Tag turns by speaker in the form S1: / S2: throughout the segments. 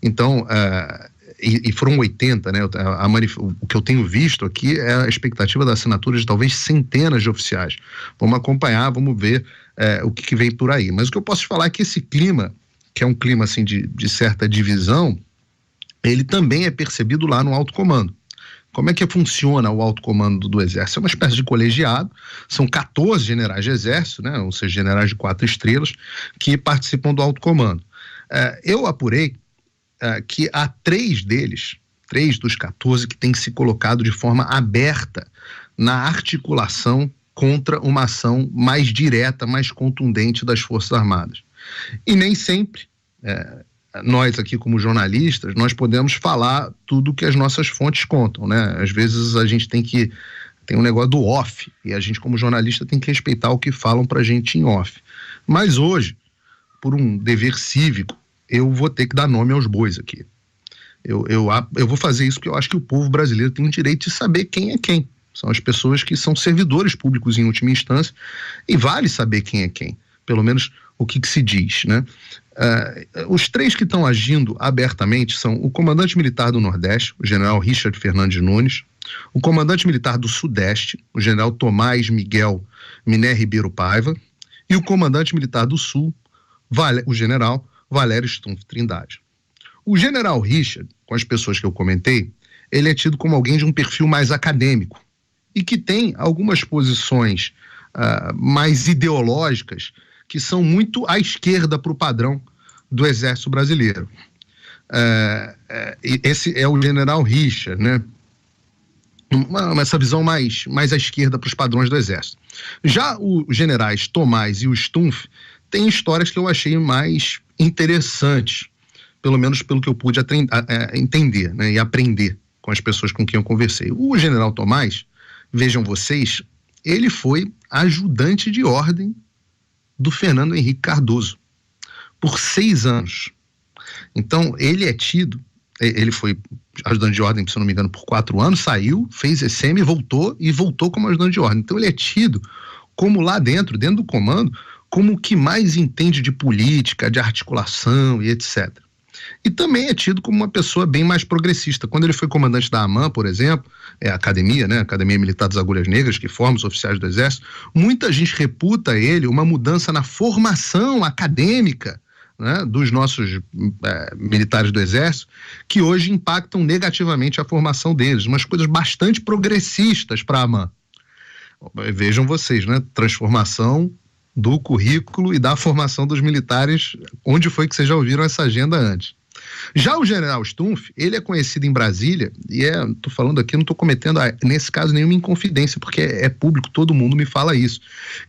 S1: Então, e foram 80, né? O que eu tenho visto aqui é a expectativa da assinatura de talvez centenas de oficiais. Vamos acompanhar, vamos ver o que vem por aí. Mas o que eu posso te falar é que esse clima, que é um clima assim de certa divisão, ele também é percebido lá no alto comando. Como é que funciona o alto comando do Exército? É uma espécie de colegiado, são 14 generais de Exército, né? Ou seja, generais de 4 estrelas, que participam do alto comando. Eu apurei que há 3 dos 14, que têm se colocado de forma aberta na articulação contra uma ação mais direta, mais contundente das Forças Armadas. E nem sempre nós aqui como jornalistas, nós podemos falar tudo que as nossas fontes contam, né? Às vezes a gente tem um negócio do off, e a gente como jornalista tem que respeitar o que falam pra gente em off. Mas hoje, por um dever cívico, eu vou ter que dar nome aos bois aqui. Eu vou fazer isso porque eu acho que o povo brasileiro tem o direito de saber quem é quem. São as pessoas que são servidores públicos em última instância, e vale saber quem é quem, pelo menos o que se diz, né? Os 3 que estão agindo abertamente são o comandante militar do Nordeste, o general Richard Fernandes Nunes, o comandante militar do Sudeste, o general Tomás Miguel Miné Ribeiro Paiva, e o comandante militar do Sul, o general Valério Stumpf Trindade. O general Richard, com as pessoas que eu comentei, ele é tido como alguém de um perfil mais acadêmico e que tem algumas posições mais ideológicas que são muito à esquerda para o padrão do Exército Brasileiro. Esse é o general Richard, né? Essa visão mais à esquerda para os padrões do Exército. Já os generais Tomás e o Stumpf têm histórias que eu achei mais interessantes, pelo menos pelo que eu pude entender, né, e aprender com as pessoas com quem eu conversei. O general Tomás, vejam vocês, ele foi ajudante de ordem do Fernando Henrique Cardoso por 6 anos. Então, ele foi ajudante de ordem, se não me engano, por 4 anos, saiu, fez ECM, voltou como ajudante de ordem. Então, ele é tido como lá dentro do comando, como o que mais entende de política, de articulação e etc. E também é tido como uma pessoa bem mais progressista. Quando ele foi comandante da AMAN, por exemplo, a academia, né, Academia Militar das Agulhas Negras, que forma os oficiais do Exército, muita gente reputa ele uma mudança na formação acadêmica, né, dos nossos militares do Exército, que hoje impactam negativamente a formação deles, umas coisas bastante progressistas para a AMAN. Vejam vocês, né, transformação do currículo e da formação dos militares, onde foi que vocês já ouviram essa agenda antes. Já o general Stumpf, ele é conhecido em Brasília, e tô falando aqui, não estou cometendo, nesse caso, nenhuma inconfidência, porque é público, todo mundo me fala isso,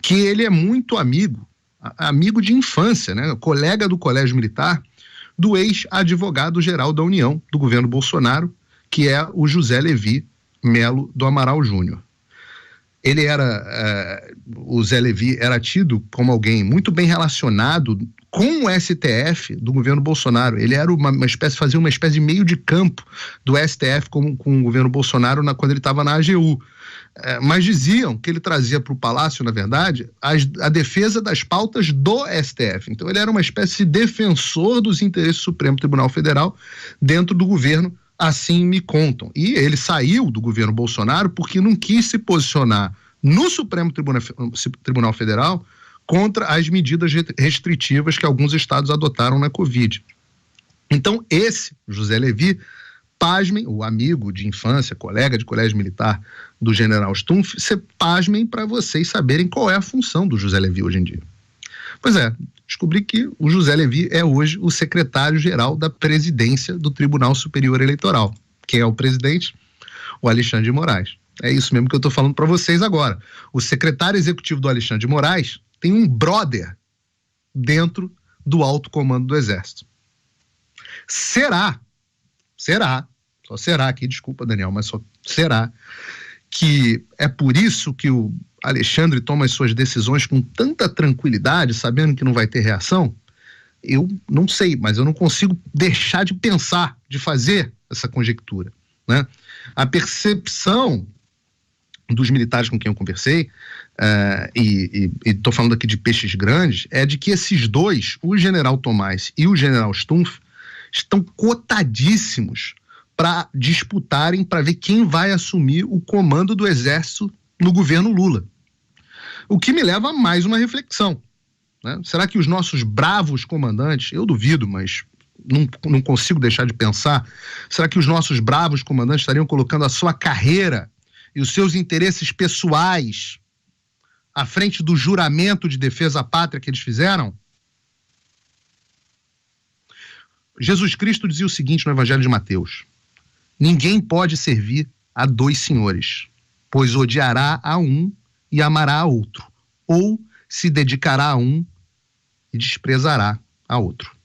S1: que ele é muito amigo de infância, né, colega do Colégio Militar, do ex-advogado-geral da União, do governo Bolsonaro, que é o José Levi Melo do Amaral Júnior. O Zé Levi era tido como alguém muito bem relacionado com o STF do governo Bolsonaro. Ele era fazia uma espécie de meio de campo do STF com o governo Bolsonaro quando ele estava na AGU. Mas diziam que ele trazia para o Palácio, na verdade, a defesa das pautas do STF. Então ele era uma espécie de defensor dos interesses do Supremo Tribunal Federal dentro do governo, assim me contam. E ele saiu do governo Bolsonaro porque não quis se posicionar no Supremo Tribunal Federal contra as medidas restritivas que alguns estados adotaram na Covid. Então esse José Levi, pasmem, o amigo de infância, colega de colégio militar do general Stumpf, pasmem para vocês saberem qual é a função do José Levi hoje em dia. Pois descobri que o José Levi é hoje o secretário-geral da presidência do Tribunal Superior Eleitoral. Quem é o presidente? O Alexandre de Moraes. É isso mesmo que eu estou falando para vocês agora. O secretário executivo do Alexandre de Moraes tem um brother dentro do alto comando do Exército. Será, só será aqui, desculpa Daniel, mas só será que é por isso que o Alexandre toma as suas decisões com tanta tranquilidade, sabendo que não vai ter reação? Eu não sei, mas eu não consigo deixar de pensar, de fazer essa conjectura, né? A percepção dos militares com quem eu conversei, e estou falando aqui de peixes grandes, é de que esses dois, o general Tomás e o general Stumpf, estão cotadíssimos para disputarem, para ver quem vai assumir o comando do Exército no governo Lula. O que me leva a mais uma reflexão, né? Será que os nossos bravos comandantes, eu duvido, mas não consigo deixar de pensar, será que os nossos bravos comandantes estariam colocando a sua carreira e os seus interesses pessoais à frente do juramento de defesa à pátria que eles fizeram? Jesus Cristo dizia o seguinte no Evangelho de Mateus: ninguém pode servir a dois senhores, pois odiará a um e amará a outro, ou se dedicará a um e desprezará a outro.